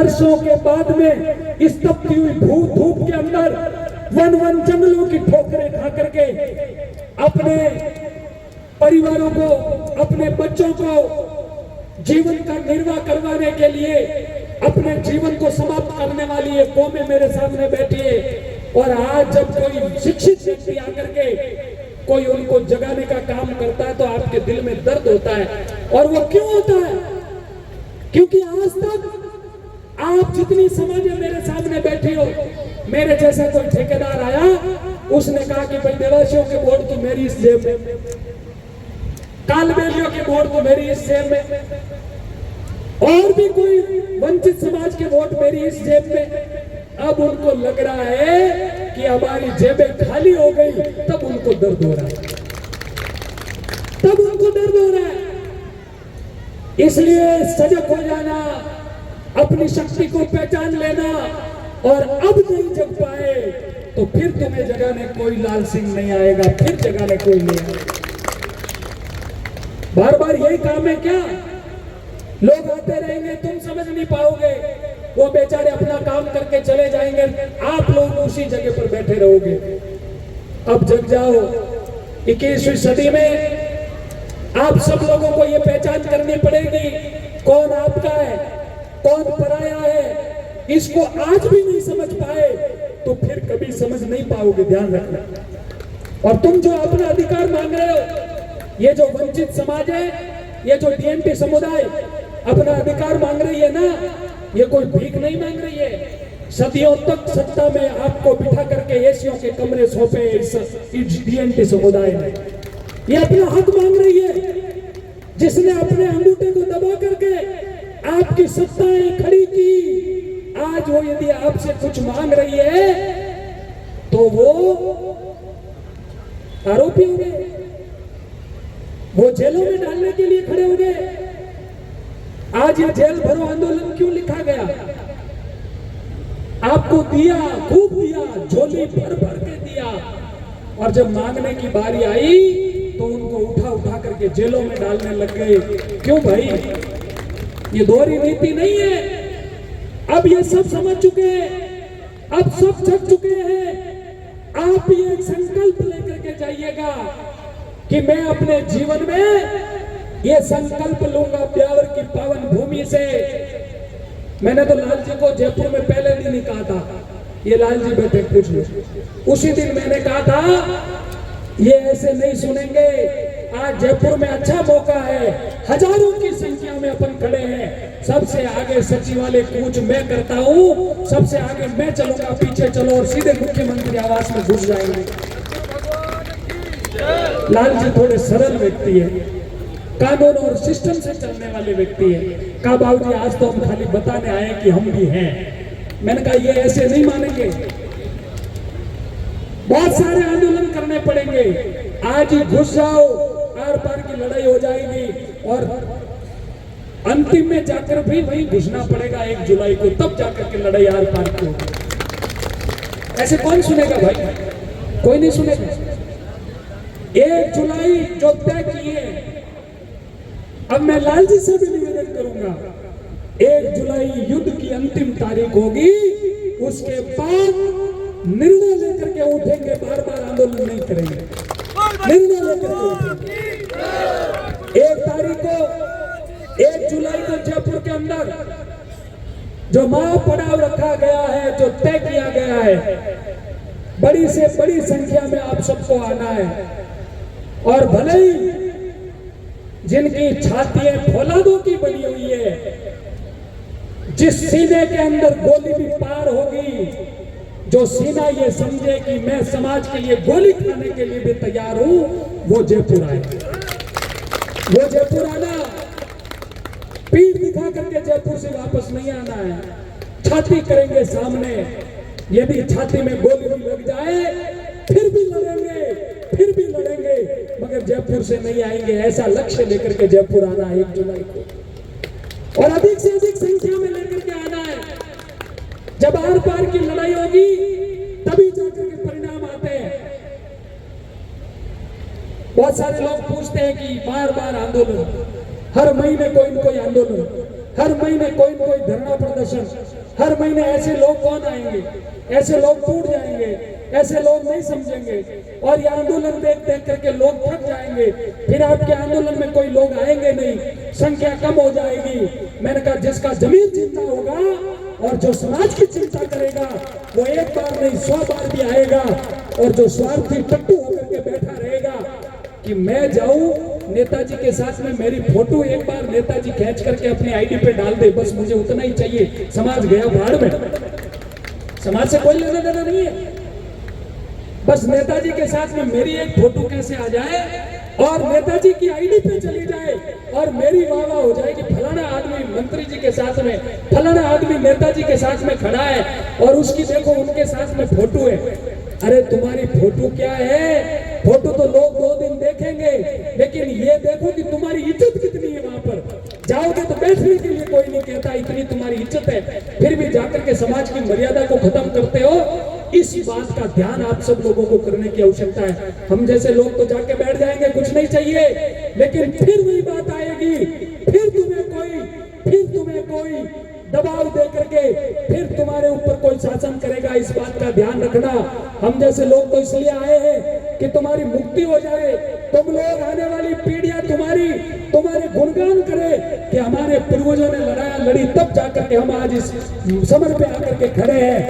वर्षों के बाद में इस तपती हुई धूप के अंदर वन जंगलों की ठोकरें खा करके अपने परिवारों को, अपने बच्चों को जीवन का निर्वाह करवाने के लिए अपने जीवन को समाप्त करने वाली एक कौमें मेरे सामने बैठी है। और आज जब कोई शिक्षित व्यक्ति आकर के कोई उनको जगाने का काम करता है तो आपके दिल में दर्द होता है। और वो क्यों होता है? क्योंकि आज तक आप जितनी समाज में मेरे सामने बैठी हो, मेरे जैसा कोई ठेकेदार आया, उसने कहा कि भाई देवासियों के वोट तो मेरी इस जेब में, कालबेलियों के वोट तो मेरी इस जेब में, और भी कोई वंचित समाज के वोट मेरी इस जेब में। अब उनको लग रहा है कि हमारी जेबें खाली हो गई, तब उनको दर्द हो रहा है, तब उनको दर्द हो रहा है। इसलिए सजग हो जाना, अपनी शक्ति को पहचान लेना, और अब नहीं जग पाए तो फिर तुम्हें जगाने कोई लाल सिंह नहीं आएगा, फिर जगाने कोई नहीं आएगा। बार बार यही काम है क्या? लोग आते रहेंगे, तुम समझ नहीं पाओगे, वो बेचारे अपना काम करके चले जाएंगे, आप लोग उसी जगह पर बैठे रहोगे। अब जग जाओ। 21वीं सदी में आप सब लोगों को ये पहचान करनी पड़ेगी कौन आपका है, कौन पराया है। इसको आज भी नहीं समझ पाए तो फिर कभी समझ नहीं पाओगे, ध्यान रखना। और तुम जो अपना अधिकार मांग रहे हो, ये जो वंचित समाज है, ये जो डीएनटी समुदाय अपना अधिकार मांग रही है ना, ये कोई भीख नहीं मांग रही है। सदियों तक सत्ता में आपको बिठा करके एसियों के कमरे सौंपे इस डीएनटी समुदाय ने, ये अपना हक मांग रही है। जिसने अपने अंगूठे को दबा करके आपकी सत्ताएं खड़ी की, आज वो यदि आपसे कुछ मांग रही है तो वो आरोपी हो गए, वो जेलों में डालने के लिए खड़े हो गए। आज ये जेल भरो आंदोलन क्यों लिखा गया? आपको दिया, खूब दिया, झोली भर भर के दिया, और जब मांगने की बारी आई तो उनको उठा उठा करके जेलों में डालने लग गए। क्यों भाई? ये दोहरी नीति नहीं है। अब ये सब समझ चुके हैं, अब सब जग चुके हैं। आप ये संकल्प लेकर के जाइएगा कि मैं अपने जीवन में ये संकल्प लूंगा ब्यावर की पावन भूमि से। मैंने तो लाल जी को जयपुर में पहले दिन ही कहा था, ये लाल जी बैठे पूछ लो, उसी दिन मैंने कहा था ये ऐसे नहीं सुनेंगे। आज जयपुर में अच्छा मौका है, हजारों की संख्या में अपन खड़े हैं। सबसे आगे सचिवालय कूच मैं करता हूं, सबसे आगे मैं चलूंगा, पीछे चलो और सीधे मुख्यमंत्री आवास में घुस जाएंगे। लाल जी थोड़े सरल व्यक्ति है, कानून और सिस्टम से चलने वाले व्यक्ति है। कहा बाबूजी आज तो हम खाली बताने आए कि हम भी हैं। मैंने कहा ये ऐसे नहीं मानेंगे, बहुत सारे आंदोलन करने पड़ेंगे। आज ही घुस जाओ, आर पार की लड़ाई हो जाएगी, और अंतिम में जाकर भी वही घुसना पड़ेगा 1 जुलाई को, तब जाकर के लड़ाई आर पार की होगी। ऐसे कौन सुनेगा भाई? कोई नहीं सुनेगा। 1 जुलाई जो तय किए, अब मैं लाल जी से भी निवेदन करूंगा, 1 जुलाई युद्ध की अंतिम तारीख होगी, उसके बाद निर्णय लेकर के उठेंगे, बार बार आंदोलन नहीं करेंगे, निर्णय लेकर के उठेंगे। 1 तारीख को, 1 जुलाई को जयपुर के अंदर जो महापड़ाव रखा गया है, जो तय किया गया है, बड़ी से बड़ी संख्या में आप सबको आना है। और भले ही जिनकी छातियां फौलादों की बनी हुई है, जिस सीने के अंदर गोली भी पार होगी, जो सीना ये समझे कि मैं समाज के लिए गोली खाने के लिए भी तैयार हूं, वो जयपुर आए। वो जयपुर आना, पीठ दिखा करके जयपुर से वापस नहीं आना है। छाती करेंगे सामने, यदि छाती में गोली भी लग जाए फिर भी लड़ेंगे, फिर भी लड़ेंगे, मगर जयपुर से नहीं आएंगे। ऐसा लक्ष्य लेकर के जयपुर आना है 1 जुलाई को, और अधिक से अधिक संख्या में लेकर के आना है। जब आर पार की लड़ाई होगी तभी जाकर के परिणाम आते हैं। बहुत सारे लोग पूछते हैं कि बार बार आंदोलन, हर महीने कोई न कोई आंदोलन, हर महीने कोई न कोई धरना प्रदर्शन, हर महीने ऐसे लोग कौन आएंगे, ऐसे लोग टूट जाएंगे, ऐसे लोग नहीं समझेंगे और ये आंदोलन देख देख करके लोग थक जाएंगे, फिर आपके आंदोलन में कोई लोग आएंगे नहीं, संख्या कम हो जाएगी। मैंने कहा जिसका जमीन चिंता होगा और जो समाज की चिंता करेगा वो एक बार नहीं 100 बार भी आएगा, और जो स्वार्थी टट्टू होकर के बैठा रहेगा कि मैं जाऊं नेताजी के साथ में, मेरी फोटो एक बार नेताजी खींच करके अपनी आईडी पे डाल दे, बस मुझे उतना ही चाहिए, समाज गया भाड़ में, समाज से कोई लेना देना नहीं है। बस नेताजी के साथ में मेरी एक फोटो कैसे आ जाए और नेताजी की आईडी पे चली जाए और मेरी वाह हो जाए कि फलाना आदमी मंत्री जी के साथ में, फलाना आदमी नेताजी के साथ में खड़ा है और उसकी देखो उनके साथ में फोटो है। अरे तुम्हारी फोटो क्या है, फोटो तो लोग 2 दिन देखेंगे, लेकिन ये देखो कि तुम्हारी इज्जत कितनी है। वहां पर जाओगे तो बैठने के लिए कोई नहीं कहता, इतनी तुम्हारी इज्जत है, फिर भी जाकर के समाज की मर्यादा को खत्म करते हो। इस बात का ध्यान आप सब लोगों को करने की आवश्यकता है। हम जैसे लोग तो जाके बैठ जाएंगे, कुछ नहीं चाहिए, लेकिन फिर वही बात आएगी, फिर तुम्हें कोई दबाव दे करके फिर तुम्हारे ऊपर कोई शासन करेगा। इस बात का ध्यान रखना। हम जैसे लोग तो इसलिए आए हैं कि तुम्हारी मुक्ति हो जाए, तुम लोग आने वाली पीढ़ियां तुम्हारे गुणगान करे कि हमारे पूर्वजों ने लड़ी, तब जाकर के हम आज इस समर पे आकर के खड़े हैं।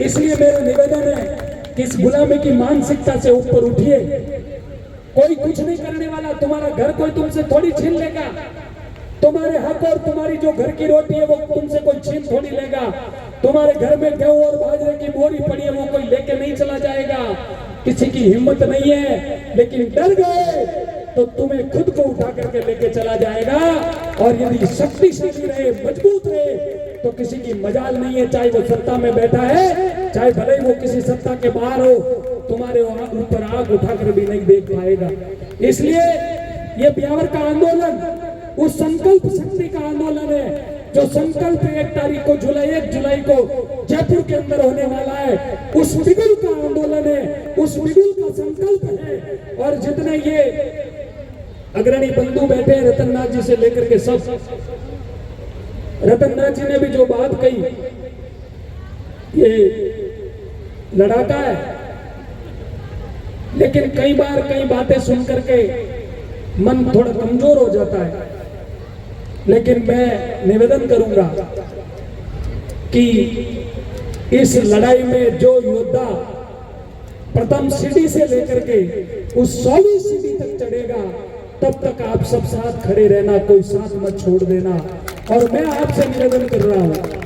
इसलिए मेरा निवेदन है कि इस गुलामी की मानसिकता से ऊपर उठिए। कोई कुछ नहीं करने वाला, तुम्हारा घर कोई तुमसे थोड़ी छीन लेगा, तुम्हारे हक और तुम्हारी जो घर की रोटी है वो तुमसे कोई छीन थोड़ी लेगा। तुम्हारे घर में गेहूं और बाजरे की बोरी पड़ी है वो कोई लेके नहीं चला जाएगा। किसी की हिम्मत नहीं है, लेकिन डर गए तो तुम्हें खुद को उठा करके लेके चला जाएगा। और यदि शक्तिशाली रहे, मजबूत रहे, तो किसी की मजाल नहीं है, चाहे वो सत्ता में बैठा है, चाहे भले ही वो किसी सत्ता के बाहर हो, तुम्हारे ऊपर आग उठाकर भी नहीं देख पाएगा। इसलिए ये ब्यावर का आंदोलन उस संकल्प शक्ति का आंदोलन है जो संकल्प 1 जुलाई को जयपुर के अंदर होने वाला है। उस बिगुल का आंदोलन है, उस बिगुल का संकल्प है। और जितने ये अग्रणी बंधु बैठे हैं, रतननाथ जी से लेकर के सब, रतननाथ जी ने भी जो बात कही, ये लड़ाका है, लेकिन कई बार कई बातें सुन करके मन थोड़ा कमजोर हो जाता है। लेकिन मैं निवेदन करूंगा कि इस लड़ाई में जो योद्धा प्रथम सीढ़ी से लेकर के उस 100वीं सीढ़ी तक चढ़ेगा, तब तक आप सब साथ खड़े रहना, कोई साथ मत छोड़ देना। और मैं आपसे निवेदन कर रहा हूं